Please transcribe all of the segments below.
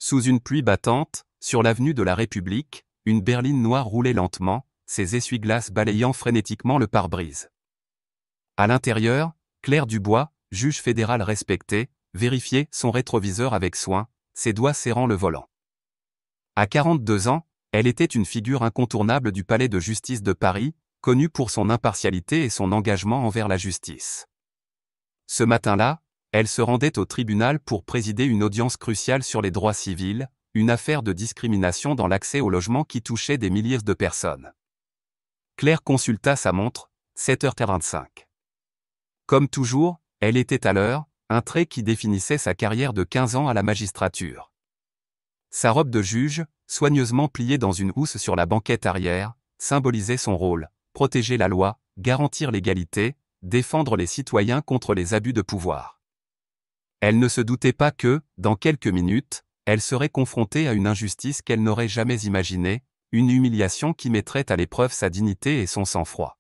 Sous une pluie battante, sur l'avenue de la République, une berline noire roulait lentement, ses essuie-glaces balayant frénétiquement le pare-brise. À l'intérieur, Claire Dubois, juge fédérale respectée, vérifiait son rétroviseur avec soin, ses doigts serrant le volant. À 42 ans, elle était une figure incontournable du palais de justice de Paris, connue pour son impartialité et son engagement envers la justice. Ce matin-là, elle se rendait au tribunal pour présider une audience cruciale sur les droits civils, une affaire de discrimination dans l'accès au logement qui touchait des milliers de personnes. Claire consulta sa montre, 7h45. Comme toujours, elle était à l'heure, un trait qui définissait sa carrière de 15 ans à la magistrature. Sa robe de juge, soigneusement pliée dans une housse sur la banquette arrière, symbolisait son rôle, protéger la loi, garantir l'égalité, défendre les citoyens contre les abus de pouvoir. Elle ne se doutait pas que, dans quelques minutes, elle serait confrontée à une injustice qu'elle n'aurait jamais imaginée, une humiliation qui mettrait à l'épreuve sa dignité et son sang-froid.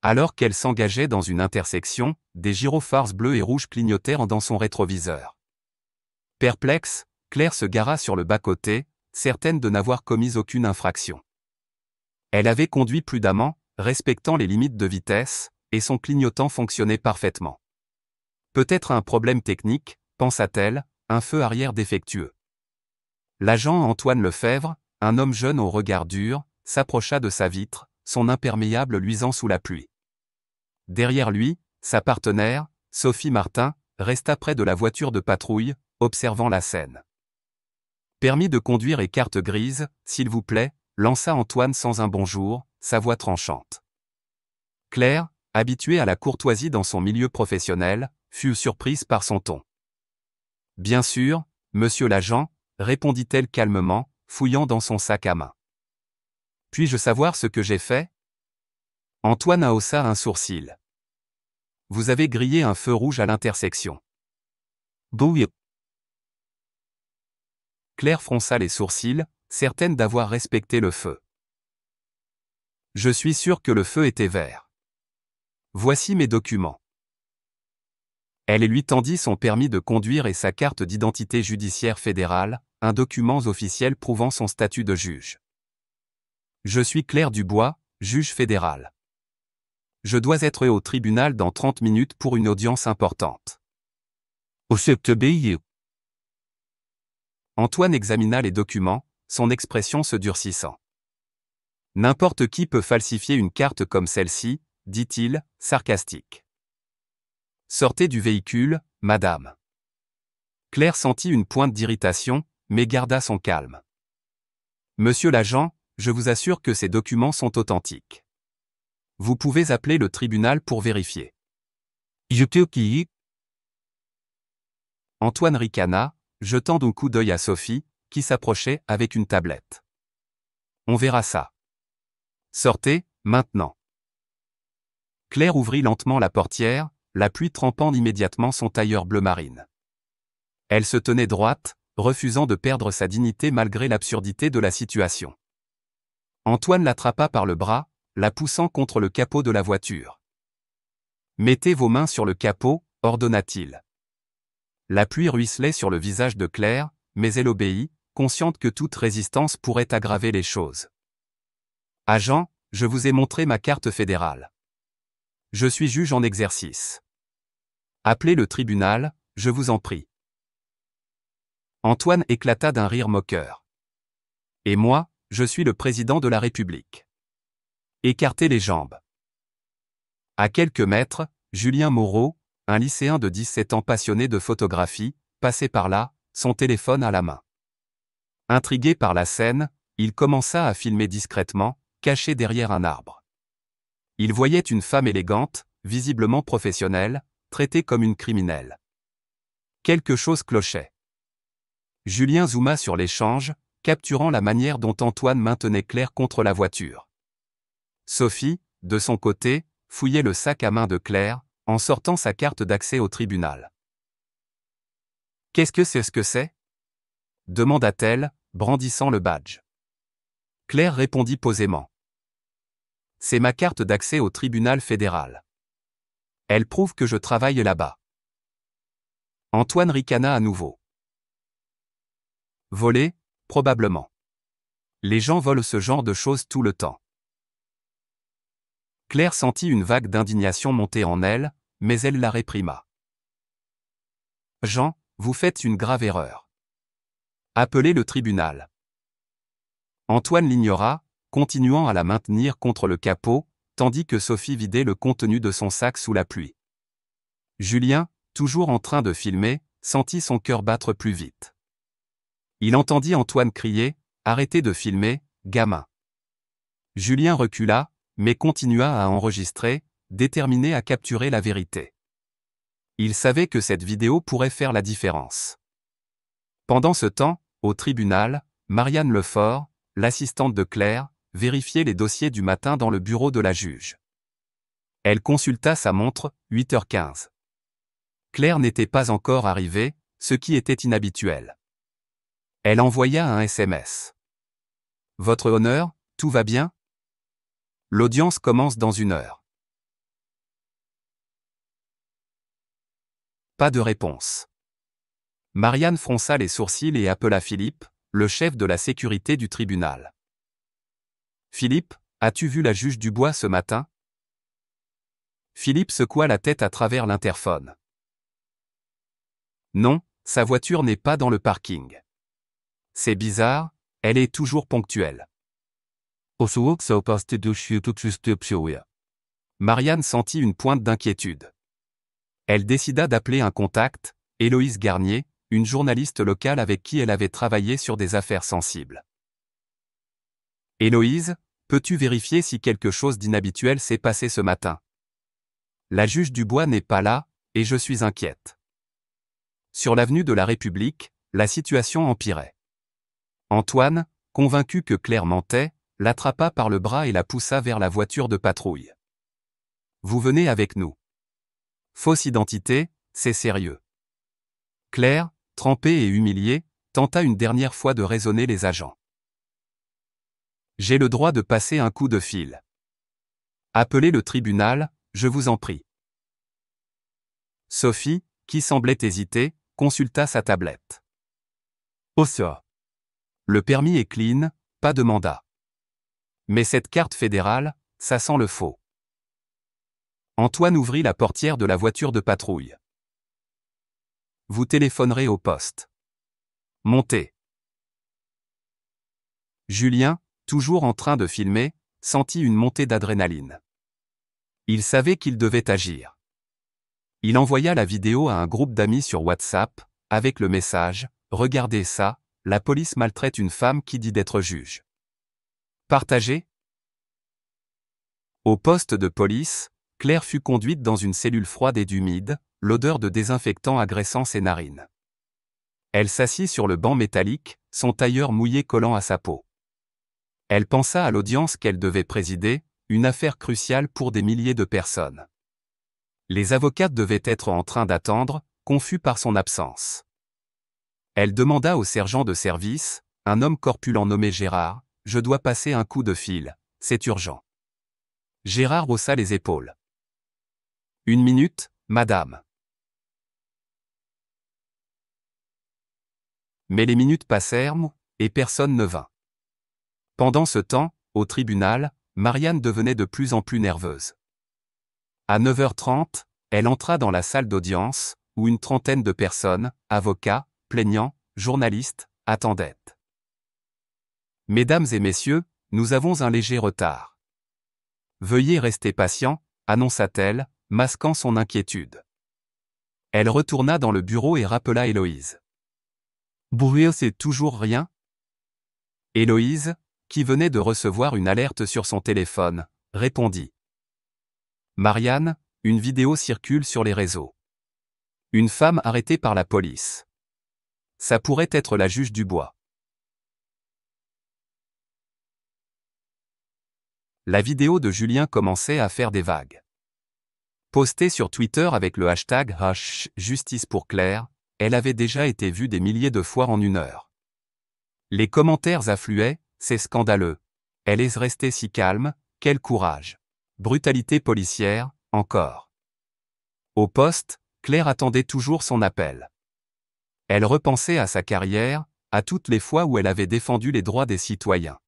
Alors qu'elle s'engageait dans une intersection, des gyrophares bleus et rouges clignotèrent dans son rétroviseur. Perplexe, Claire se gara sur le bas-côté, certaine de n'avoir commis aucune infraction. Elle avait conduit prudemment, respectant les limites de vitesse, et son clignotant fonctionnait parfaitement. Peut-être un problème technique, pensa-t-elle, un feu arrière défectueux. L'agent Antoine Lefebvre, un homme jeune au regard dur, s'approcha de sa vitre, son imperméable luisant sous la pluie. Derrière lui, sa partenaire, Sophie Martin, resta près de la voiture de patrouille, observant la scène. « Permis de conduire et carte grise, s'il vous plaît », lança Antoine sans un bonjour, sa voix tranchante. Claire, habituée à la courtoisie dans son milieu professionnel, fut surprise par son ton. « Bien sûr, monsieur l'agent », répondit-elle calmement, fouillant dans son sac à main. « Puis-je savoir ce que j'ai fait ?» Antoine haussa un sourcil. « Vous avez grillé un feu rouge à l'intersection. » Oui. Claire fronça les sourcils, certaine d'avoir respecté le feu. « Je suis sûre que le feu était vert. Voici mes documents. » Elle lui tendit son permis de conduire et sa carte d'identité judiciaire fédérale, un document officiel prouvant son statut de juge. « Je suis Claire Dubois, juge fédéral. Je dois être au tribunal dans 30 minutes pour une audience importante. » Antoine examina les documents, son expression se durcissant. « N'importe qui peut falsifier une carte comme celle-ci, dit-il, sarcastique. Sortez du véhicule, madame. » Claire sentit une pointe d'irritation, mais garda son calme. « Monsieur l'agent, je vous assure que ces documents sont authentiques. Vous pouvez appeler le tribunal pour vérifier. » Antoine ricana, jetant d'un coup d'œil à Sophie, qui s'approchait avec une tablette. « On verra ça. Sortez, maintenant. » Claire ouvrit lentement la portière, la pluie trempant immédiatement son tailleur bleu marine. Elle se tenait droite, refusant de perdre sa dignité malgré l'absurdité de la situation. Antoine l'attrapa par le bras, la poussant contre le capot de la voiture. « Mettez vos mains sur le capot, » ordonna-t-il. La pluie ruisselait sur le visage de Claire, mais elle obéit, consciente que toute résistance pourrait aggraver les choses. « Agent, je vous ai montré ma carte fédérale. Je suis juge en exercice. Appelez le tribunal, je vous en prie. » Antoine éclata d'un rire moqueur. « Et moi, je suis le président de la République. Écartez les jambes. » À quelques mètres, Julien Moreau, un lycéen de 17 ans passionné de photographie, passait par là, son téléphone à la main. Intrigué par la scène, il commença à filmer discrètement, caché derrière un arbre. Il voyait une femme élégante, visiblement professionnelle, traitée comme une criminelle. Quelque chose clochait. Julien zooma sur l'échange, capturant la manière dont Antoine maintenait Claire contre la voiture. Sophie, de son côté, fouillait le sac à main de Claire, en sortant sa carte d'accès au tribunal. « Qu'est-ce que c'est ?» demanda-t-elle, brandissant le badge. Claire répondit posément. « C'est ma carte d'accès au tribunal fédéral. Elle prouve que je travaille là-bas. » Antoine ricana à nouveau. Voler, probablement. Les gens volent ce genre de choses tout le temps. Claire sentit une vague d'indignation monter en elle, mais elle la réprima. Jean, vous faites une grave erreur. Appelez le tribunal. Antoine l'ignora, continuant à la maintenir contre le capot, tandis que Sophie vidait le contenu de son sac sous la pluie. Julien, toujours en train de filmer, sentit son cœur battre plus vite. Il entendit Antoine crier « Arrêtez de filmer, gamin !» Julien recula, mais continua à enregistrer, déterminé à capturer la vérité. Il savait que cette vidéo pourrait faire la différence. Pendant ce temps, au tribunal, Marianne Lefort, l'assistante de Claire, vérifiait les dossiers du matin dans le bureau de la juge. Elle consulta sa montre, 8h15. Claire n'était pas encore arrivée, ce qui était inhabituel. Elle envoya un SMS. « Votre honneur, tout va bien ? L'audience commence dans 1 heure. » Pas de réponse. Marianne fronça les sourcils et appela Philippe, le chef de la sécurité du tribunal. « Philippe, as-tu vu la juge Dubois ce matin ?» Philippe secoua la tête à travers l'interphone. « Non, sa voiture n'est pas dans le parking. C'est bizarre, elle est toujours ponctuelle. » Marianne sentit une pointe d'inquiétude. Elle décida d'appeler un contact, Héloïse Garnier, une journaliste locale avec qui elle avait travaillé sur des affaires sensibles. « Héloïse, peux-tu vérifier si quelque chose d'inhabituel s'est passé ce matin ? La juge Dubois n'est pas là, et je suis inquiète. » Sur l'avenue de la République, la situation empirait. Antoine, convaincu que Claire mentait, l'attrapa par le bras et la poussa vers la voiture de patrouille. « Vous venez avec nous. Fausse identité, c'est sérieux. » Claire, trempée et humiliée, tenta une dernière fois de raisonner les agents. « J'ai le droit de passer un coup de fil. Appelez le tribunal, je vous en prie. » Sophie, qui semblait hésiter, consulta sa tablette. « Oh ça. Le permis est clean, pas de mandat. Mais cette carte fédérale, ça sent le faux. » Antoine ouvrit la portière de la voiture de patrouille. « Vous téléphonerez au poste. Montez. » Julien, toujours en train de filmer, sentit une montée d'adrénaline. Il savait qu'il devait agir. Il envoya la vidéo à un groupe d'amis sur WhatsApp, avec le message « Regardez ça, la police maltraite une femme qui dit d'être juge. » Partagez. Au poste de police, Claire fut conduite dans une cellule froide et humide, l'odeur de désinfectant agressant ses narines. Elle s'assit sur le banc métallique, son tailleur mouillé collant à sa peau. Elle pensa à l'audience qu'elle devait présider, une affaire cruciale pour des milliers de personnes. Les avocats devaient être en train d'attendre, confus par son absence. Elle demanda au sergent de service, un homme corpulent nommé Gérard, « Je dois passer un coup de fil, c'est urgent. » Gérard haussa les épaules. « 1 minute, madame. » Mais les minutes passèrent, et personne ne vint. Pendant ce temps, au tribunal, Marianne devenait de plus en plus nerveuse. À 9h30, elle entra dans la salle d'audience, où une trentaine de personnes, avocats, plaignants, journalistes, attendaient. « Mesdames et messieurs, nous avons un léger retard. Veuillez rester patients, » annonça-t-elle, masquant son inquiétude. Elle retourna dans le bureau et rappela Héloïse. « Bruit, c'est toujours rien ?» Héloïse, qui venait de recevoir une alerte sur son téléphone, répondit. « Marianne, une vidéo circule sur les réseaux. Une femme arrêtée par la police. Ça pourrait être la juge Dubois. » La vidéo de Julien commençait à faire des vagues. Postée sur Twitter avec le hashtag #Justice pour Claire, elle avait déjà été vue des milliers de fois en 1 heure. Les commentaires affluaient, « C'est scandaleux. Elle est restée si calme, quel courage. Brutalité policière, encore. » Au poste, Claire attendait toujours son appel. Elle repensait à sa carrière, à toutes les fois où elle avait défendu les droits des citoyens.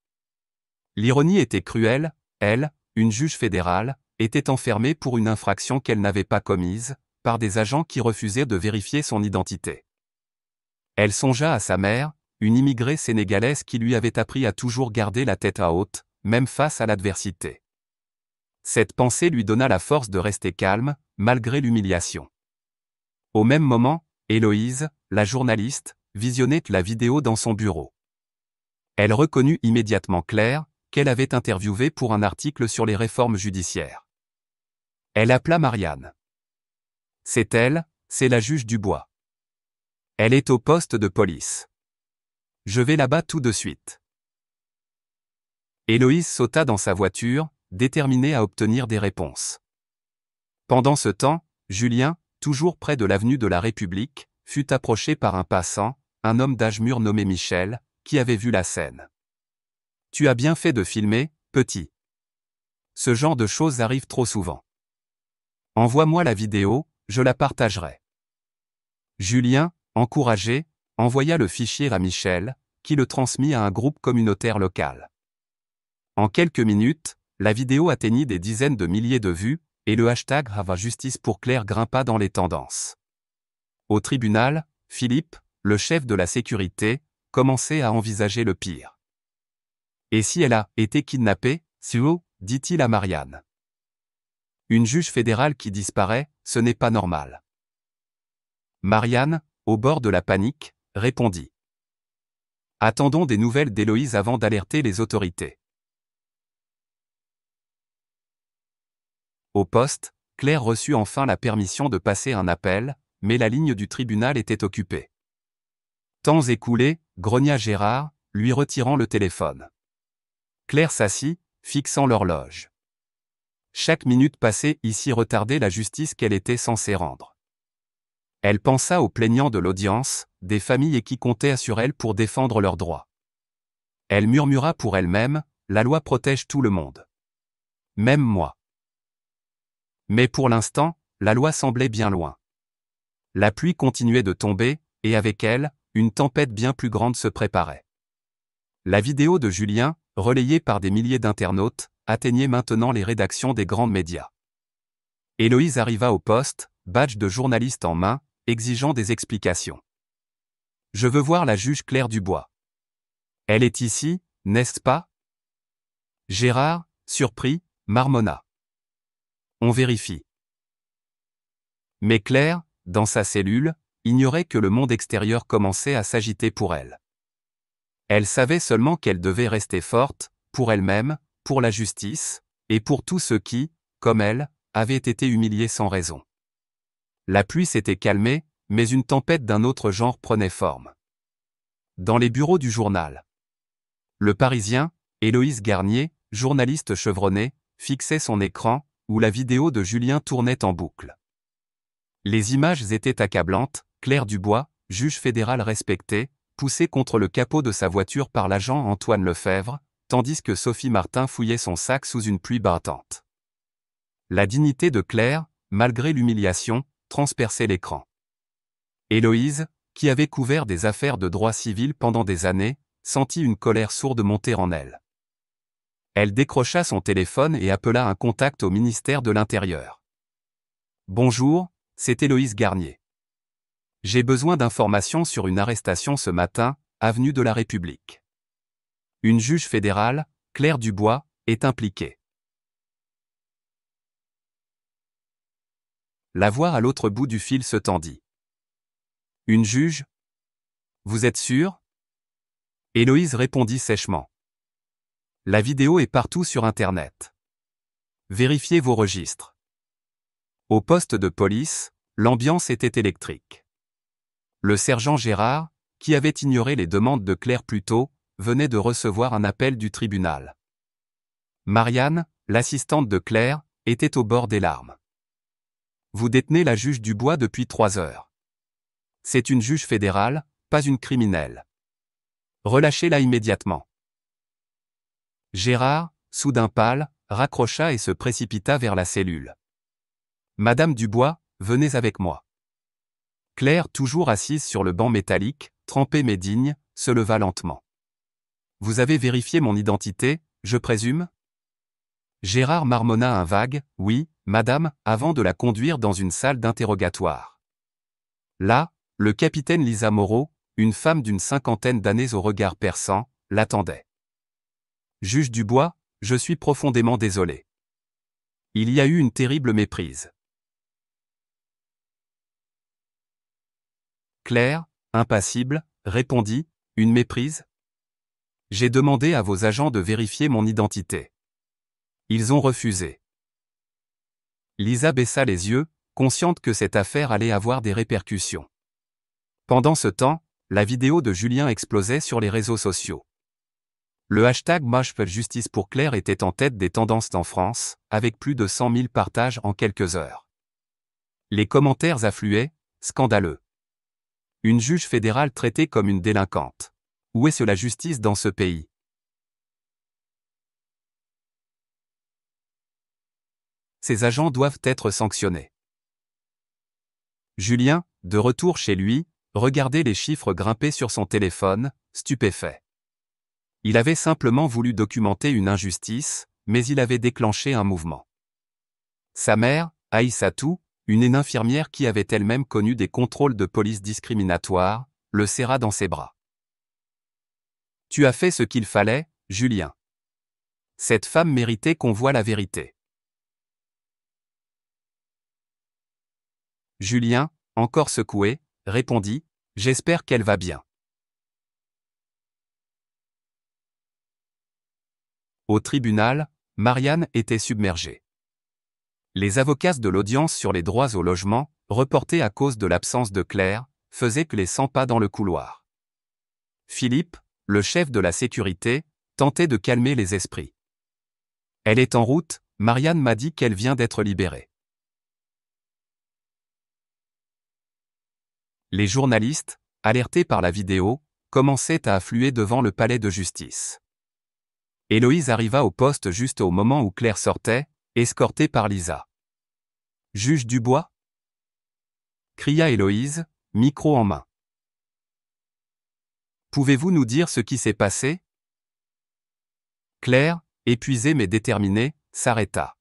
L'ironie était cruelle, elle, une juge fédérale, était enfermée pour une infraction qu'elle n'avait pas commise, par des agents qui refusaient de vérifier son identité. Elle songea à sa mère, une immigrée sénégalaise qui lui avait appris à toujours garder la tête haute, même face à l'adversité. Cette pensée lui donna la force de rester calme, malgré l'humiliation. Au même moment, Héloïse, la journaliste, visionnait la vidéo dans son bureau. Elle reconnut immédiatement Claire, qu'elle avait interviewée pour un article sur les réformes judiciaires. Elle appela Marianne. C'est elle, c'est la juge Dubois. Elle est au poste de police. Je vais là-bas tout de suite. Héloïse sauta dans sa voiture, déterminée à obtenir des réponses. Pendant ce temps, Julien, toujours près de l'avenue de la République, fut approché par un passant, un homme d'âge mûr nommé Michel, qui avait vu la scène. « Tu as bien fait de filmer, petit. Ce genre de choses arrive trop souvent. Envoie-moi la vidéo, je la partagerai. » Julien, encouragé, envoya le fichier à Michel, qui le transmit à un groupe communautaire local. En quelques minutes, la vidéo atteignit des dizaines de milliers de vues, et le hashtag #Justice pour Claire grimpa dans les tendances. Au tribunal, Philippe, le chef de la sécurité, commençait à envisager le pire. « Et si elle a été kidnappée, dit-il à Marianne. Une juge fédérale qui disparaît, ce n'est pas normal. Marianne, au bord de la panique, répondit. Attendons des nouvelles d'Héloïse avant d'alerter les autorités. Au poste, Claire reçut enfin la permission de passer un appel, mais la ligne du tribunal était occupée. Temps écoulé, grogna Gérard, lui retirant le téléphone. Claire s'assit, fixant l'horloge. Chaque minute passée ici retardait la justice qu'elle était censée rendre. Elle pensa aux plaignants de l'audience, des familles qui comptaient sur elle pour défendre leurs droits. Elle murmura pour elle-même, la loi protège tout le monde. Même moi. Mais pour l'instant, la loi semblait bien loin. La pluie continuait de tomber, et avec elle, une tempête bien plus grande se préparait. La vidéo de Julien, relayée par des milliers d'internautes, atteignait maintenant les rédactions des grands médias. Héloïse arriva au poste, badge de journaliste en main, exigeant des explications. « Je veux voir la juge Claire Dubois. Elle est ici, n'est-ce pas ?» Gérard, surpris, marmonna. « On vérifie. » Mais Claire, dans sa cellule, ignorait que le monde extérieur commençait à s'agiter pour elle. Elle savait seulement qu'elle devait rester forte, pour elle-même, pour la justice, et pour tous ceux qui, comme elle, avaient été humiliés sans raison. La pluie s'était calmée, mais une tempête d'un autre genre prenait forme. Dans les bureaux du journal. Le Parisien, Héloïse Garnier, journaliste chevronnée, fixait son écran, où la vidéo de Julien tournait en boucle. Les images étaient accablantes, Claire Dubois, juge fédérale respectée, poussée contre le capot de sa voiture par l'agent Antoine Lefebvre, tandis que Sophie Martin fouillait son sac sous une pluie battante. La dignité de Claire, malgré l'humiliation, transperçait l'écran. Héloïse, qui avait couvert des affaires de droit civil pendant des années, sentit une colère sourde monter en elle. Elle décrocha son téléphone et appela un contact au ministère de l'Intérieur. « Bonjour, c'est Héloïse Garnier. J'ai besoin d'informations sur une arrestation ce matin, avenue de la République. Une juge fédérale, Claire Dubois, est impliquée. » La voix à l'autre bout du fil se tendit. « Une juge ? Vous êtes sûr ? » Héloïse répondit sèchement. « La vidéo est partout sur Internet. Vérifiez vos registres. » Au poste de police, l'ambiance était électrique. Le sergent Gérard, qui avait ignoré les demandes de Claire plus tôt, venait de recevoir un appel du tribunal. Marianne, l'assistante de Claire, était au bord des larmes. « Vous détenez la juge Dubois depuis 3 heures. C'est une juge fédérale, pas une criminelle. Relâchez-la immédiatement. » Gérard, soudain pâle, raccrocha et se précipita vers la cellule. « Madame Dubois, venez avec moi. » Claire, toujours assise sur le banc métallique, trempée mais digne, se leva lentement. Vous avez vérifié mon identité, je présume? Gérard marmonna un vague « Oui, madame », avant de la conduire dans une salle d'interrogatoire. Là, le capitaine Lisa Moreau, une femme d'une cinquantaine d'années au regard perçant, l'attendait. Juge Dubois, je suis profondément désolé. Il y a eu une terrible méprise. Claire, impassible, répondit, une méprise? J'ai demandé à vos agents de vérifier mon identité. Ils ont refusé. Lisa baissa les yeux, consciente que cette affaire allait avoir des répercussions. Pendant ce temps, la vidéo de Julien explosait sur les réseaux sociaux. Le hashtag #Justice pour Claire était en tête des tendances en France, avec plus de 100 000 partages en quelques heures. Les commentaires affluaient, scandaleux. Une juge fédérale traitée comme une délinquante. Où est-ce la justice dans ce pays? Ces agents doivent être sanctionnés. Julien, de retour chez lui, regardait les chiffres grimper sur son téléphone, stupéfait. Il avait simplement voulu documenter une injustice, mais il avait déclenché un mouvement. Sa mère, Aïssatou, une infirmière qui avait elle-même connu des contrôles de police discriminatoires, le serra dans ses bras. Tu as fait ce qu'il fallait, Julien. Cette femme méritait qu'on voie la vérité. Julien, encore secoué, répondit, j'espère qu'elle va bien. Au tribunal, Marianne était submergée. Les avocats de l'audience sur les droits au logement, reportés à cause de l'absence de Claire, faisaient que les 100 pas dans le couloir. Philippe, le chef de la sécurité, tentait de calmer les esprits. Elle est en route, Marianne m'a dit qu'elle vient d'être libérée. Les journalistes, alertés par la vidéo, commençaient à affluer devant le palais de justice. Héloïse arriva au poste juste au moment où Claire sortait, escortée par Lisa. « Juge Dubois ?» cria Héloïse, micro en main. « Pouvez-vous nous dire ce qui s'est passé ?» Claire, épuisée mais déterminée, s'arrêta.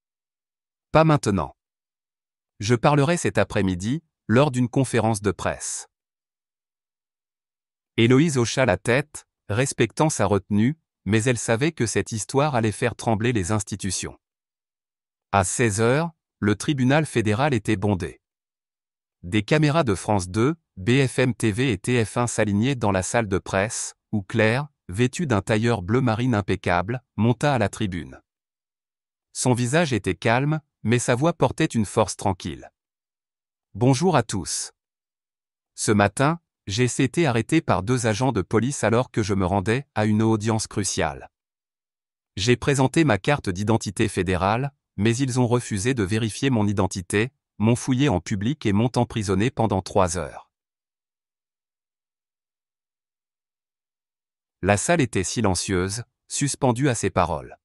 « Pas maintenant. Je parlerai cet après-midi, lors d'une conférence de presse. » Héloïse hocha la tête, respectant sa retenue, mais elle savait que cette histoire allait faire trembler les institutions. À 16 heures, le tribunal fédéral était bondé. Des caméras de France 2, BFM TV et TF1 s'alignaient dans la salle de presse, où Claire, vêtue d'un tailleur bleu marine impeccable, monta à la tribune. Son visage était calme, mais sa voix portait une force tranquille. Bonjour à tous. Ce matin, j'ai été arrêté par 2 agents de police alors que je me rendais à une audience cruciale. J'ai présenté ma carte d'identité fédérale, mais ils ont refusé de vérifier mon identité, m'ont fouillé en public et m'ont emprisonné pendant 3 heures. La salle était silencieuse, suspendue à ces paroles.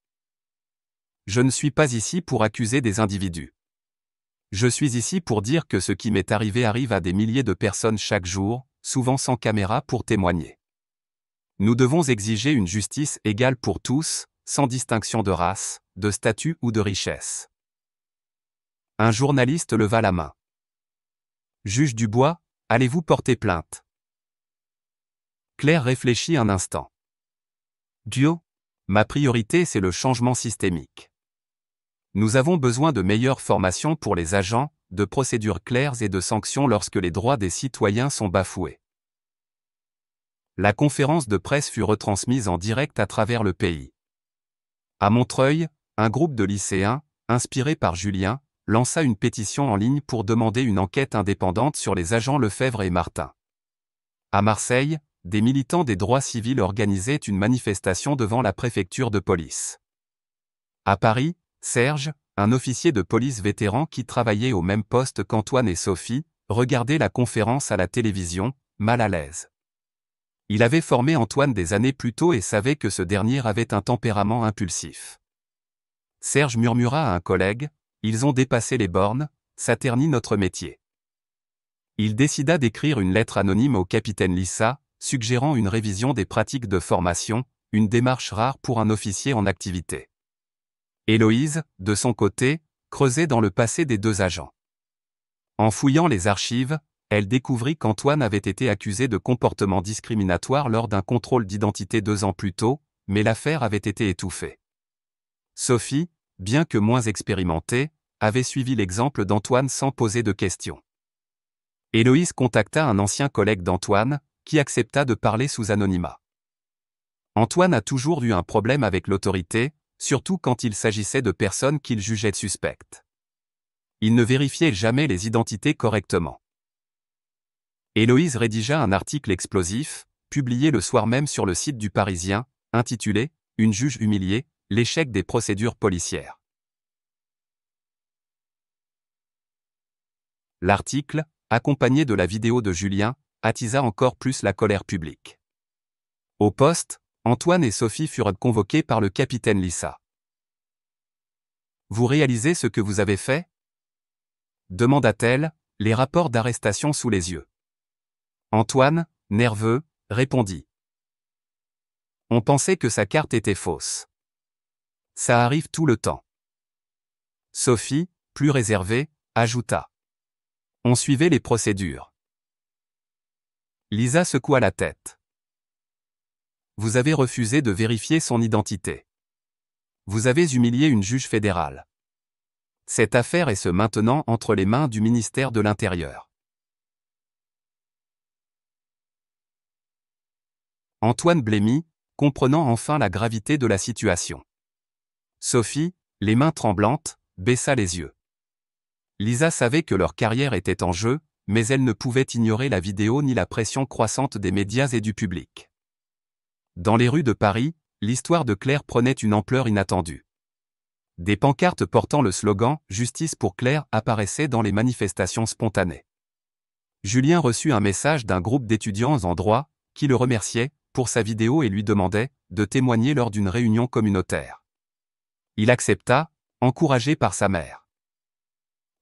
Je ne suis pas ici pour accuser des individus. Je suis ici pour dire que ce qui m'est arrivé arrive à des milliers de personnes chaque jour, souvent sans caméra pour témoigner. Nous devons exiger une justice égale pour tous, sans distinction de race, de statut ou de richesse. Un journaliste leva la main. Juge Dubois, allez-vous porter plainte? Claire réfléchit un instant. Dio, ma priorité c'est le changement systémique. Nous avons besoin de meilleures formations pour les agents, de procédures claires et de sanctions lorsque les droits des citoyens sont bafoués. La conférence de presse fut retransmise en direct à travers le pays. À Montreuil, un groupe de lycéens, inspiré par Julien, lança une pétition en ligne pour demander une enquête indépendante sur les agents Lefebvre et Martin. À Marseille, des militants des droits civils organisaient une manifestation devant la préfecture de police. À Paris, Serge, un officier de police vétéran qui travaillait au même poste qu'Antoine et Sophie, regardait la conférence à la télévision, mal à l'aise. Il avait formé Antoine des années plus tôt et savait que ce dernier avait un tempérament impulsif. Serge murmura à un collègue, « Ils ont dépassé les bornes, ça ternit notre métier. » Il décida d'écrire une lettre anonyme au capitaine Lissa, suggérant une révision des pratiques de formation, une démarche rare pour un officier en activité. Héloïse, de son côté, creusait dans le passé des deux agents. En fouillant les archives, elle découvrit qu'Antoine avait été accusé de comportement discriminatoire lors d'un contrôle d'identité 2 ans plus tôt, mais l'affaire avait été étouffée. Sophie, bien que moins expérimentée, avait suivi l'exemple d'Antoine sans poser de questions. Héloïse contacta un ancien collègue d'Antoine, qui accepta de parler sous anonymat. Antoine a toujours eu un problème avec l'autorité, surtout quand il s'agissait de personnes qu'il jugeait suspectes. Il ne vérifiait jamais les identités correctement. Héloïse rédigea un article explosif, publié le soir même sur le site du Parisien, intitulé « Une juge humiliée, l'échec des procédures policières ». L'article, accompagné de la vidéo de Julien, attisa encore plus la colère publique. Au poste, Antoine et Sophie furent convoqués par le capitaine Lissa. « Vous réalisez ce que vous avez fait ?» demanda-t-elle, les rapports d'arrestation sous les yeux. Antoine, nerveux, répondit. On pensait que sa carte était fausse. Ça arrive tout le temps. Sophie, plus réservée, ajouta. On suivait les procédures. Lisa secoua la tête. Vous avez refusé de vérifier son identité. Vous avez humilié une juge fédérale. Cette affaire est maintenant entre les mains du ministère de l'Intérieur. Antoine blêmit, comprenant enfin la gravité de la situation. Sophie, les mains tremblantes, baissa les yeux. Lisa savait que leur carrière était en jeu, mais elle ne pouvait ignorer la vidéo ni la pression croissante des médias et du public. Dans les rues de Paris, l'histoire de Claire prenait une ampleur inattendue. Des pancartes portant le slogan « Justice pour Claire » apparaissaient dans les manifestations spontanées. Julien reçut un message d'un groupe d'étudiants en droit, qui le remerciait pour sa vidéo et lui demandait de témoigner lors d'une réunion communautaire. Il accepta, encouragé par sa mère.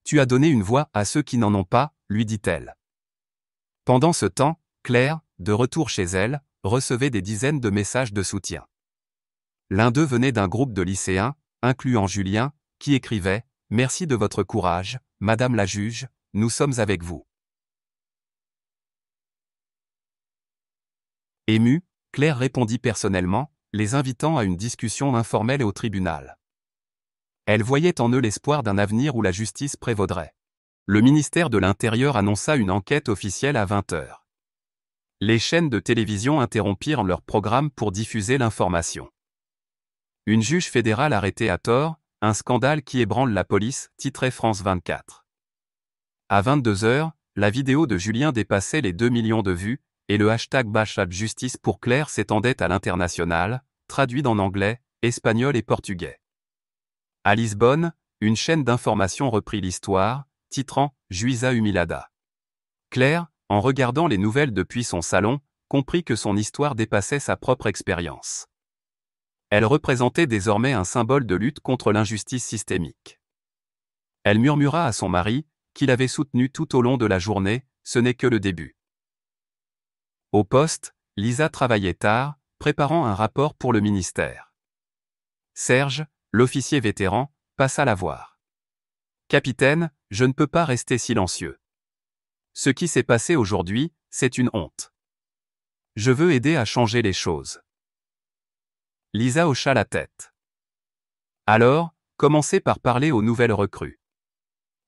« Tu as donné une voix à ceux qui n'en ont pas », lui dit-elle. Pendant ce temps, Claire, de retour chez elle, recevait des dizaines de messages de soutien. L'un d'eux venait d'un groupe de lycéens, incluant Julien, qui écrivait « Merci de votre courage, Madame la juge, nous sommes avec vous ». Émue, Claire répondit personnellement, les invitant à une discussion informelle au tribunal. Elle voyait en eux l'espoir d'un avenir où la justice prévaudrait. Le ministère de l'Intérieur annonça une enquête officielle à 20h. Les chaînes de télévision interrompirent leur programme pour diffuser l'information. Une juge fédérale arrêtée à tort, un scandale qui ébranle la police, titrait France 24. À 22h, la vidéo de Julien dépassait les 2 millions de vues, et le hashtag #Justice pour Claire s'étendait à l'international, traduit en anglais, espagnol et portugais. À Lisbonne, une chaîne d'information reprit l'histoire, titrant « Juíza humilhada ». Claire, en regardant les nouvelles depuis son salon, comprit que son histoire dépassait sa propre expérience. Elle représentait désormais un symbole de lutte contre l'injustice systémique. Elle murmura à son mari, qui l'avait soutenu tout au long de la journée, ce n'est que le début. Au poste, Lisa travaillait tard, préparant un rapport pour le ministère. Serge, l'officier vétéran, passa la voir. « Capitaine, je ne peux pas rester silencieux. Ce qui s'est passé aujourd'hui, c'est une honte. Je veux aider à changer les choses. » Lisa hocha la tête. « Alors, commencez par parler aux nouvelles recrues.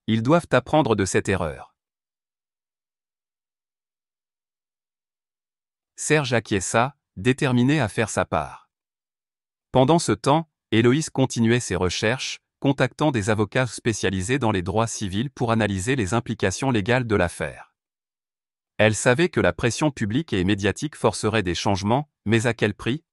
Ils doivent apprendre de cette erreur. » Serge acquiesça, déterminé à faire sa part. Pendant ce temps, Héloïse continuait ses recherches, contactant des avocats spécialisés dans les droits civils pour analyser les implications légales de l'affaire. Elle savait que la pression publique et médiatique forcerait des changements, mais à quel prix ?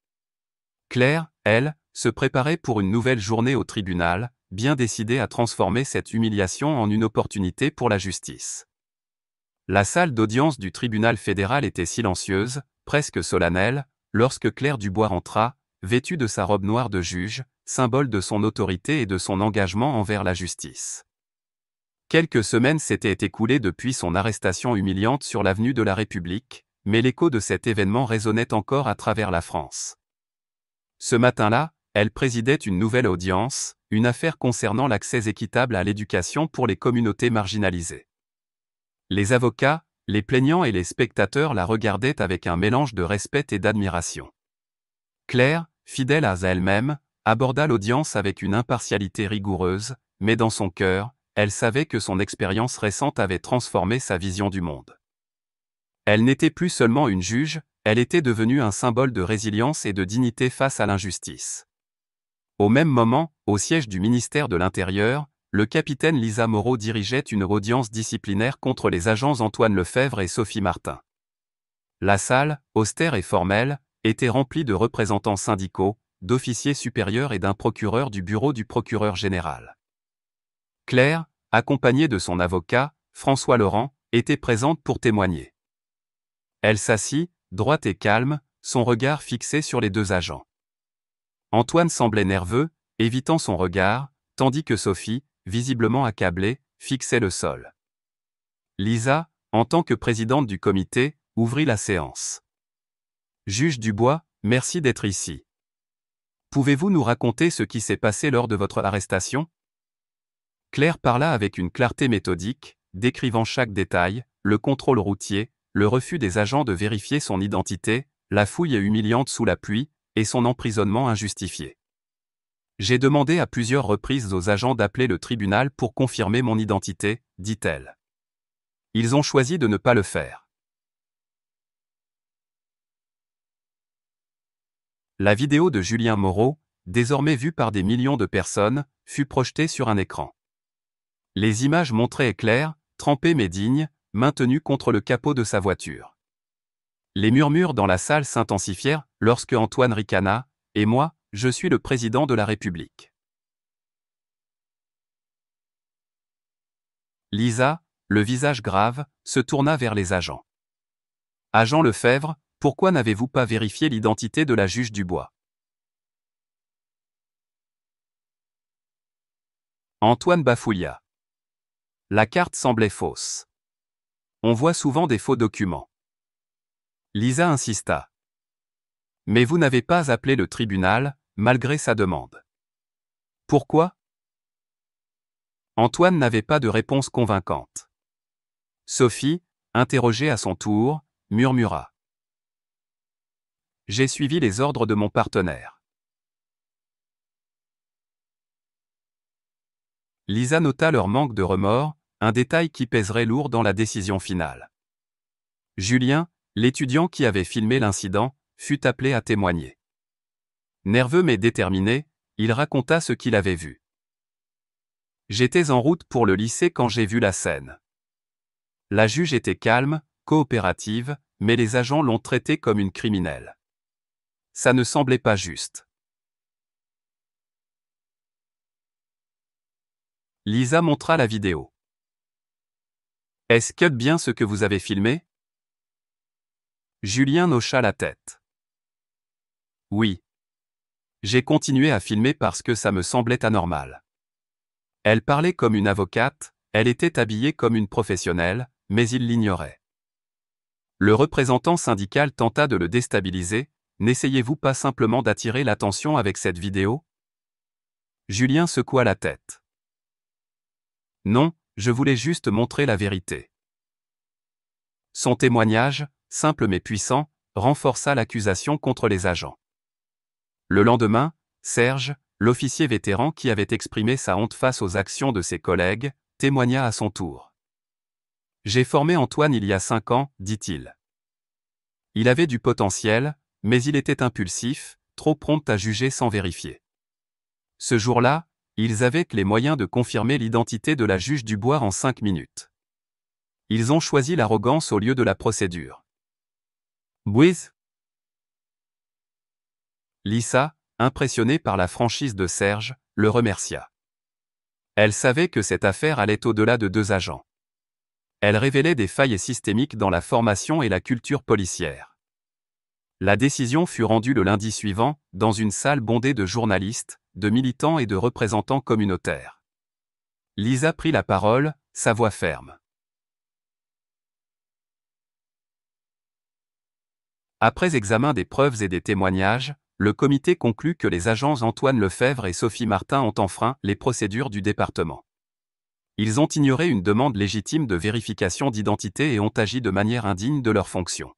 Claire, elle, se préparait pour une nouvelle journée au tribunal, bien décidée à transformer cette humiliation en une opportunité pour la justice. La salle d'audience du tribunal fédéral était silencieuse, presque solennelle, lorsque Claire Dubois rentra, vêtue de sa robe noire de juge, symbole de son autorité et de son engagement envers la justice. Quelques semaines s'étaient écoulées depuis son arrestation humiliante sur l'avenue de la République, mais l'écho de cet événement résonnait encore à travers la France. Ce matin-là, elle présidait une nouvelle audience, une affaire concernant l'accès équitable à l'éducation pour les communautés marginalisées. Les avocats, les plaignants et les spectateurs la regardaient avec un mélange de respect et d'admiration. Claire, fidèle à elle-même, aborda l'audience avec une impartialité rigoureuse, mais dans son cœur, elle savait que son expérience récente avait transformé sa vision du monde. Elle n'était plus seulement une juge, elle était devenue un symbole de résilience et de dignité face à l'injustice. Au même moment, au siège du ministère de l'Intérieur, le capitaine Lisa Moreau dirigeait une audience disciplinaire contre les agents Antoine Lefèvre et Sophie Martin. La salle, austère et formelle, était remplie de représentants syndicaux, d'officiers supérieurs et d'un procureur du bureau du procureur général. Claire, accompagnée de son avocat, François Laurent, était présente pour témoigner. Elle s'assit, droite et calme, son regard fixé sur les deux agents. Antoine semblait nerveux, évitant son regard, tandis que Sophie, visiblement accablée, fixait le sol. Lisa, en tant que présidente du comité, ouvrit la séance. Juge Dubois, merci d'être ici. Pouvez-vous nous raconter ce qui s'est passé lors de votre arrestation ? Claire parla avec une clarté méthodique, décrivant chaque détail, le contrôle routier, le refus des agents de vérifier son identité, la fouille humiliante sous la pluie, et son emprisonnement injustifié. J'ai demandé à plusieurs reprises aux agents d'appeler le tribunal pour confirmer mon identité, dit-elle. Ils ont choisi de ne pas le faire. La vidéo de Julien Moreau, désormais vue par des millions de personnes, fut projetée sur un écran. Les images montraient Claire, trempée mais digne, maintenue contre le capot de sa voiture. Les murmures dans la salle s'intensifièrent lorsque Antoine ricana, « Et moi, je suis le président de la République. » Lisa, le visage grave, se tourna vers les agents. « Agent Lefèvre, pourquoi n'avez-vous pas vérifié l'identité de la juge Dubois ?» Antoine bafouilla. La carte semblait fausse. On voit souvent des faux documents. Lisa insista. Mais vous n'avez pas appelé le tribunal, malgré sa demande. Pourquoi ? Antoine n'avait pas de réponse convaincante. Sophie, interrogée à son tour, murmura. J'ai suivi les ordres de mon partenaire. Lisa nota leur manque de remords, un détail qui pèserait lourd dans la décision finale. Julien, l'étudiant qui avait filmé l'incident, fut appelé à témoigner. Nerveux mais déterminé, il raconta ce qu'il avait vu. J'étais en route pour le lycée quand j'ai vu la scène. La juge était calme, coopérative, mais les agents l'ont traitée comme une criminelle. Ça ne semblait pas juste. Lisa montra la vidéo. Est-ce que bien ce que vous avez filmé ? Julien hocha la tête. Oui. J'ai continué à filmer parce que ça me semblait anormal. Elle parlait comme une avocate, elle était habillée comme une professionnelle, mais il l'ignorait. Le représentant syndical tenta de le déstabiliser. N'essayez-vous pas simplement d'attirer l'attention avec cette vidéo ? Julien secoua la tête. Non, je voulais juste montrer la vérité. Son témoignage, simple mais puissant, renforça l'accusation contre les agents. Le lendemain, Serge, l'officier vétéran qui avait exprimé sa honte face aux actions de ses collègues, témoigna à son tour. « J'ai formé Antoine il y a 5 ans, dit-il. Il avait du potentiel, mais il était impulsif, trop prompt à juger sans vérifier. Ce jour-là, ils avaient les moyens de confirmer l'identité de la juge Dubois en 5 minutes. Ils ont choisi l'arrogance au lieu de la procédure. » Bouiz. Lisa, impressionnée par la franchise de Serge, le remercia. Elle savait que cette affaire allait au-delà de 2 agents. Elle révélait des failles systémiques dans la formation et la culture policière. La décision fut rendue le lundi suivant, dans une salle bondée de journalistes, de militants et de représentants communautaires. Lisa prit la parole, sa voix ferme. Après examen des preuves et des témoignages, le comité conclut que les agents Antoine Lefebvre et Sophie Martin ont enfreint les procédures du département. Ils ont ignoré une demande légitime de vérification d'identité et ont agi de manière indigne de leurs fonctions.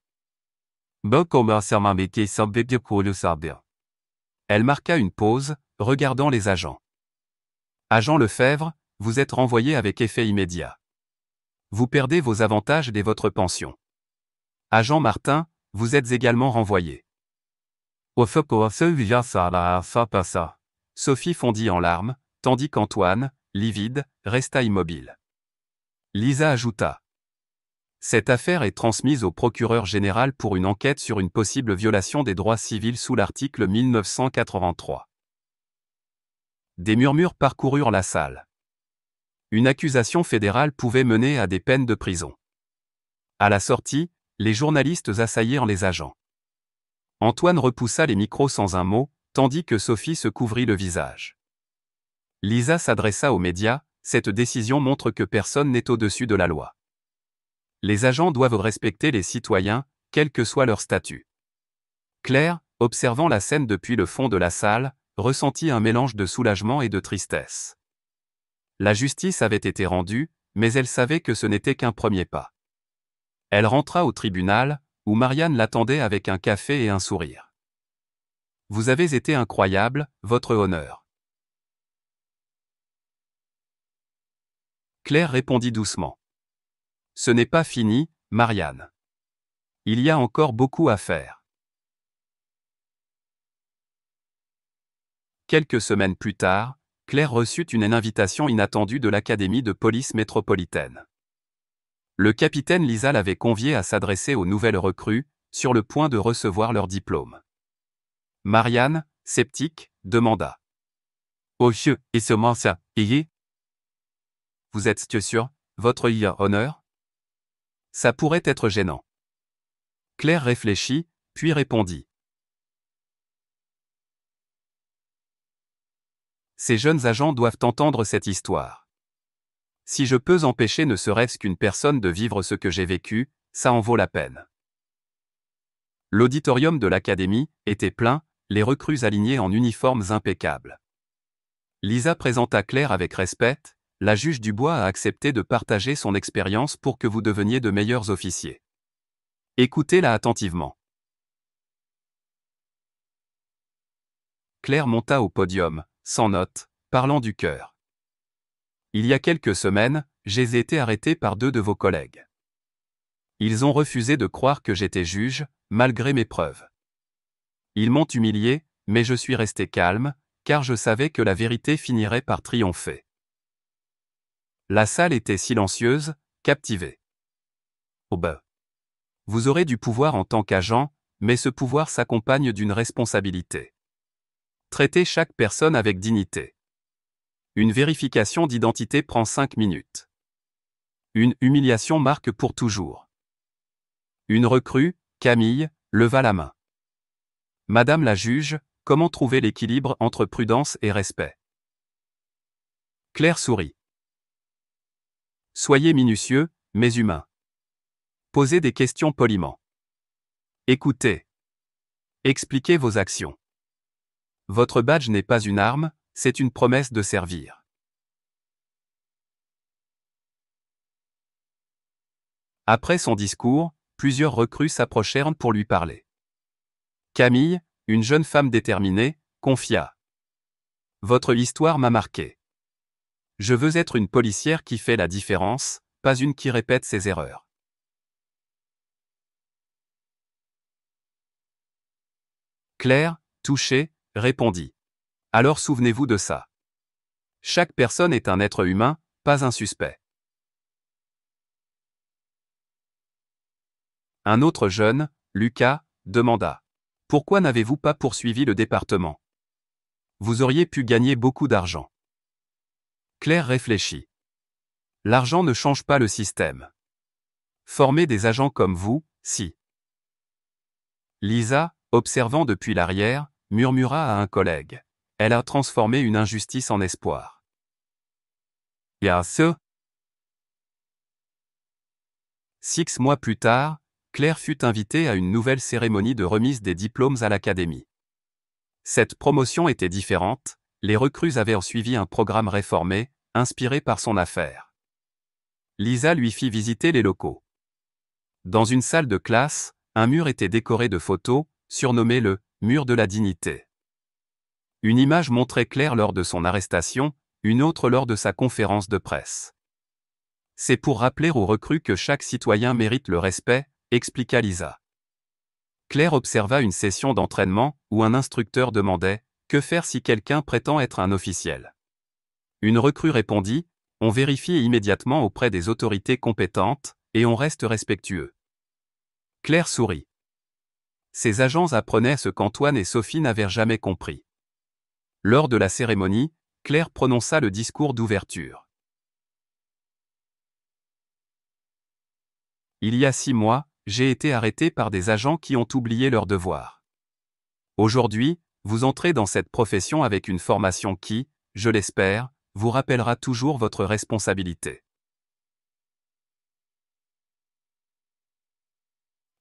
Elle marqua une pause, regardant les agents. Agent Lefebvre, vous êtes renvoyé avec effet immédiat. Vous perdez vos avantages dès votre pension. Agent Martin, vous êtes également renvoyé. Sophie fondit en larmes, tandis qu'Antoine, livide, resta immobile. Lisa ajouta. Cette affaire est transmise au procureur général pour une enquête sur une possible violation des droits civils sous l'article 1983. Des murmures parcoururent la salle. Une accusation fédérale pouvait mener à des peines de prison. À la sortie, les journalistes assaillirent les agents. Antoine repoussa les micros sans un mot, tandis que Sophie se couvrit le visage. Lisa s'adressa aux médias, cette décision montre que personne n'est au-dessus de la loi. Les agents doivent respecter les citoyens, quel que soit leur statut. Claire, observant la scène depuis le fond de la salle, ressentit un mélange de soulagement et de tristesse. La justice avait été rendue, mais elle savait que ce n'était qu'un premier pas. Elle rentra au tribunal, où Marianne l'attendait avec un café et un sourire. « Vous avez été incroyable, votre honneur. » Claire répondit doucement. « Ce n'est pas fini, Marianne. Il y a encore beaucoup à faire. » Quelques semaines plus tard, Claire reçut une invitation inattendue de l'Académie de police métropolitaine. Le capitaine Lisa l'avait conviée à s'adresser aux nouvelles recrues, sur le point de recevoir leur diplôme. Marianne, sceptique, demanda. « Oh, et comment ça, vous êtes sûr, votre honneur ? Ça pourrait être gênant. » Claire réfléchit, puis répondit. Ces jeunes agents doivent entendre cette histoire. Si je peux empêcher ne serait-ce qu'une personne de vivre ce que j'ai vécu, ça en vaut la peine. L'auditorium de l'académie était plein, les recrues alignées en uniformes impeccables. Lisa présenta Claire avec respect, la juge Dubois a accepté de partager son expérience pour que vous deveniez de meilleurs officiers. Écoutez-la attentivement. Claire monta au podium, sans note, parlant du cœur. Il y a quelques semaines, j'ai été arrêté par 2 de vos collègues. Ils ont refusé de croire que j'étais juge, malgré mes preuves. Ils m'ont humilié, mais je suis resté calme, car je savais que la vérité finirait par triompher. La salle était silencieuse, captivée. Oh ben. Vous aurez du pouvoir en tant qu'agent, mais ce pouvoir s'accompagne d'une responsabilité. Traitez chaque personne avec dignité. Une vérification d'identité prend 5 minutes. Une humiliation marque pour toujours. Une recrue, Camille, leva la main. Madame la juge, comment trouver l'équilibre entre prudence et respect ? Claire sourit. Soyez minutieux, mais humain. Posez des questions poliment. Écoutez. Expliquez vos actions. Votre badge n'est pas une arme, c'est une promesse de servir. Après son discours, plusieurs recrues s'approchèrent pour lui parler. Camille, une jeune femme déterminée, confia. Votre histoire m'a marqué. Je veux être une policière qui fait la différence, pas une qui répète ses erreurs. Claire, touchée, répondit. Alors souvenez-vous de ça. Chaque personne est un être humain, pas un suspect. Un autre jeune, Lucas, demanda. Pourquoi n'avez-vous pas poursuivi le département ? Vous auriez pu gagner beaucoup d'argent. Claire réfléchit. L'argent ne change pas le système. Former des agents comme vous, si. Lisa, observant depuis l'arrière, murmura à un collègue. Elle a transformé une injustice en espoir. 6 mois plus tard, Claire fut invitée à une nouvelle cérémonie de remise des diplômes à l'Académie. Cette promotion était différente, les recrues avaient suivi un programme réformé, inspiré par son affaire. Lisa lui fit visiter les locaux. Dans une salle de classe, un mur était décoré de photos, surnommé le « mur de la dignité ». Une image montrait Claire lors de son arrestation, une autre lors de sa conférence de presse. C'est pour rappeler aux recrues que chaque citoyen mérite le respect, expliqua Lisa. Claire observa une session d'entraînement où un instructeur demandait « Que faire si quelqu'un prétend être un officiel ?» Une recrue répondit « On vérifie immédiatement auprès des autorités compétentes, et on reste respectueux. » Claire sourit. Ses agents apprenaient ce qu'Antoine et Sophie n'avaient jamais compris. Lors de la cérémonie, Claire prononça le discours d'ouverture. Il y a 6 mois, j'ai été arrêté par des agents qui ont oublié leurs devoirs. Aujourd'hui, vous entrez dans cette profession avec une formation qui, je l'espère, vous rappellera toujours votre responsabilité.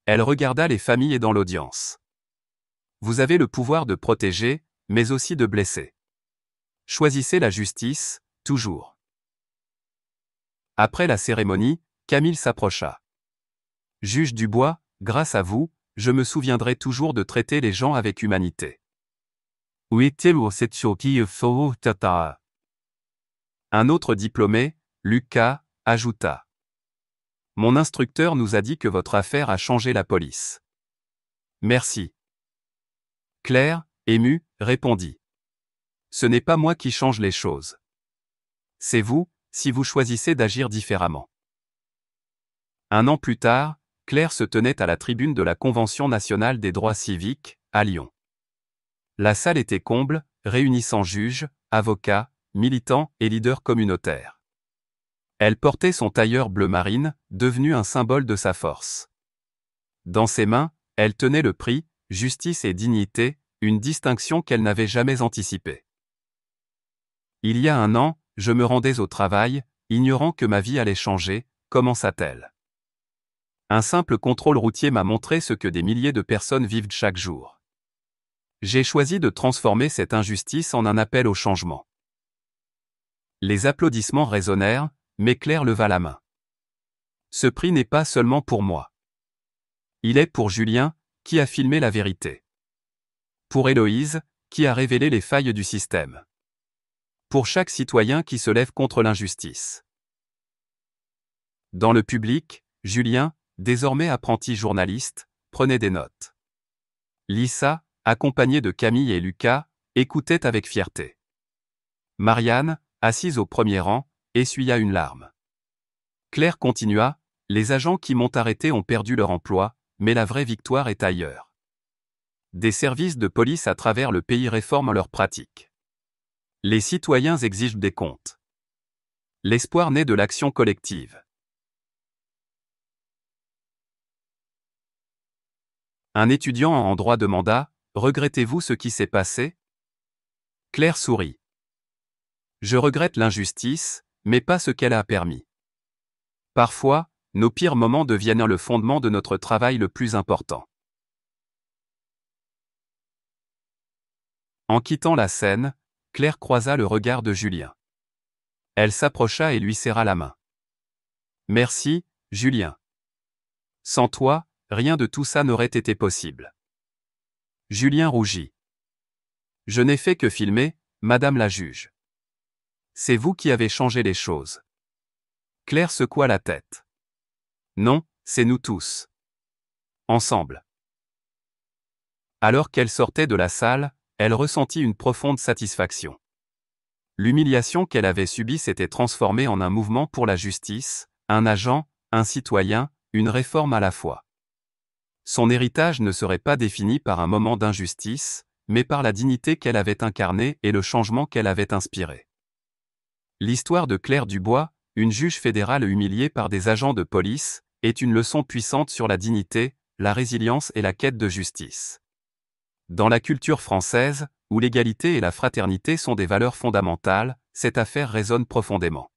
Elle regarda les familles dans l'audience. Vous avez le pouvoir de protéger, mais aussi de blesser. Choisissez la justice, toujours. Après la cérémonie, Camille s'approcha. Juge Dubois, grâce à vous, je me souviendrai toujours de traiter les gens avec humanité. Un autre diplômé, Lucas, ajouta. Mon instructeur nous a dit que votre affaire a changé la police. Merci. Claire, émue, répondit. Ce n'est pas moi qui change les choses. C'est vous, si vous choisissez d'agir différemment. Un an plus tard, Claire se tenait à la tribune de la Convention nationale des droits civiques, à Lyon. La salle était comble, réunissant juges, avocats, militants et leaders communautaires. Elle portait son tailleur bleu marine, devenu un symbole de sa force. Dans ses mains, elle tenait le prix « Justice et dignité », une distinction qu'elle n'avait jamais anticipée. Il y a un an, je me rendais au travail, ignorant que ma vie allait changer, commença-t-elle. Un simple contrôle routier m'a montré ce que des milliers de personnes vivent chaque jour. J'ai choisi de transformer cette injustice en un appel au changement. Les applaudissements résonnèrent, mais Claire leva la main. Ce prix n'est pas seulement pour moi. Il est pour Julien, qui a filmé la vérité. Pour Héloïse, qui a révélé les failles du système. Pour chaque citoyen qui se lève contre l'injustice. Dans le public, Julien, désormais apprenti journaliste, prenait des notes. Lisa, accompagnée de Camille et Lucas, écoutait avec fierté. Marianne, assise au premier rang, essuya une larme. Claire continua, les agents qui m'ont arrêté ont perdu leur emploi, mais la vraie victoire est ailleurs. Des services de police à travers le pays réforment leurs pratiques. Les citoyens exigent des comptes. L'espoir naît de l'action collective. Un étudiant en droit demanda « Regrettez-vous ce qui s'est passé ?» Claire sourit. « Je regrette l'injustice, mais pas ce qu'elle a permis. Parfois, nos pires moments deviennent le fondement de notre travail le plus important. » En quittant la scène, Claire croisa le regard de Julien. Elle s'approcha et lui serra la main. « Merci, Julien. Sans toi, rien de tout ça n'aurait été possible. » Julien rougit. « Je n'ai fait que filmer, Madame la juge. C'est vous qui avez changé les choses. » Claire secoua la tête. « Non, c'est nous tous. Ensemble. » Alors qu'elle sortait de la salle, elle ressentit une profonde satisfaction. L'humiliation qu'elle avait subie s'était transformée en un mouvement pour la justice, un agent, un citoyen, une réforme à la fois. Son héritage ne serait pas défini par un moment d'injustice, mais par la dignité qu'elle avait incarnée et le changement qu'elle avait inspiré. L'histoire de Claire Dubois, une juge fédérale humiliée par des agents de police, est une leçon puissante sur la dignité, la résilience et la quête de justice. Dans la culture française, où l'égalité et la fraternité sont des valeurs fondamentales, cette affaire résonne profondément.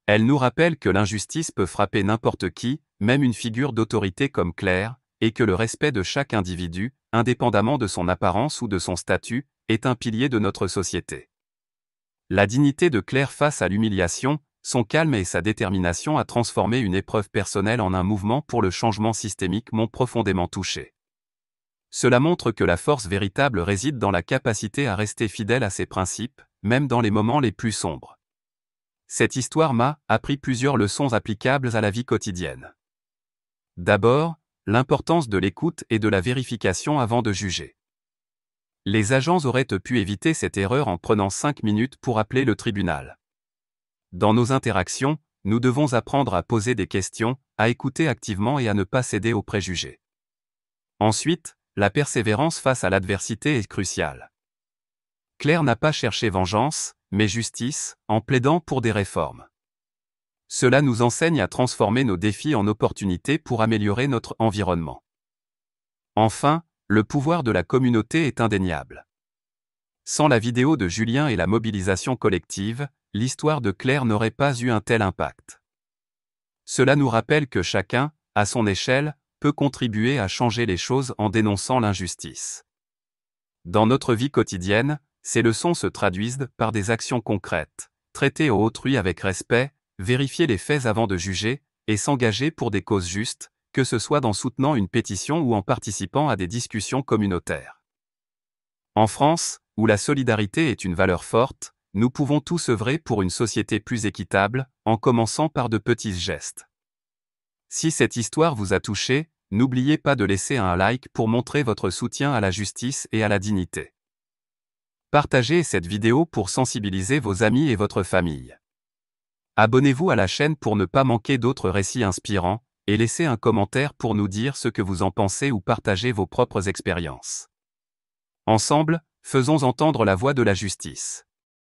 Elle nous rappelle que l'injustice peut frapper n'importe qui, même une figure d'autorité comme Claire, et que le respect de chaque individu, indépendamment de son apparence ou de son statut, est un pilier de notre société. La dignité de Claire face à l'humiliation, son calme et sa détermination à transformer une épreuve personnelle en un mouvement pour le changement systémique m'ont profondément touché. Cela montre que la force véritable réside dans la capacité à rester fidèle à ses principes, même dans les moments les plus sombres. Cette histoire m'a appris plusieurs leçons applicables à la vie quotidienne. D'abord, l'importance de l'écoute et de la vérification avant de juger. Les agents auraient pu éviter cette erreur en prenant 5 minutes pour appeler le tribunal. Dans nos interactions, nous devons apprendre à poser des questions, à écouter activement et à ne pas céder aux préjugés. Ensuite, la persévérance face à l'adversité est cruciale. Claire n'a pas cherché vengeance, mais justice, en plaidant pour des réformes. Cela nous enseigne à transformer nos défis en opportunités pour améliorer notre environnement. Enfin, le pouvoir de la communauté est indéniable. Sans la vidéo de Julien et la mobilisation collective, l'histoire de Claire n'aurait pas eu un tel impact. Cela nous rappelle que chacun, à son échelle, peut contribuer à changer les choses en dénonçant l'injustice. Dans notre vie quotidienne, ces leçons se traduisent par des actions concrètes, traiter autrui avec respect, vérifier les faits avant de juger, et s'engager pour des causes justes, que ce soit en soutenant une pétition ou en participant à des discussions communautaires. En France, où la solidarité est une valeur forte, nous pouvons tous œuvrer pour une société plus équitable, en commençant par de petits gestes. Si cette histoire vous a touché, n'oubliez pas de laisser un like pour montrer votre soutien à la justice et à la dignité. Partagez cette vidéo pour sensibiliser vos amis et votre famille. Abonnez-vous à la chaîne pour ne pas manquer d'autres récits inspirants, et laissez un commentaire pour nous dire ce que vous en pensez ou partager vos propres expériences. Ensemble, faisons entendre la voix de la justice.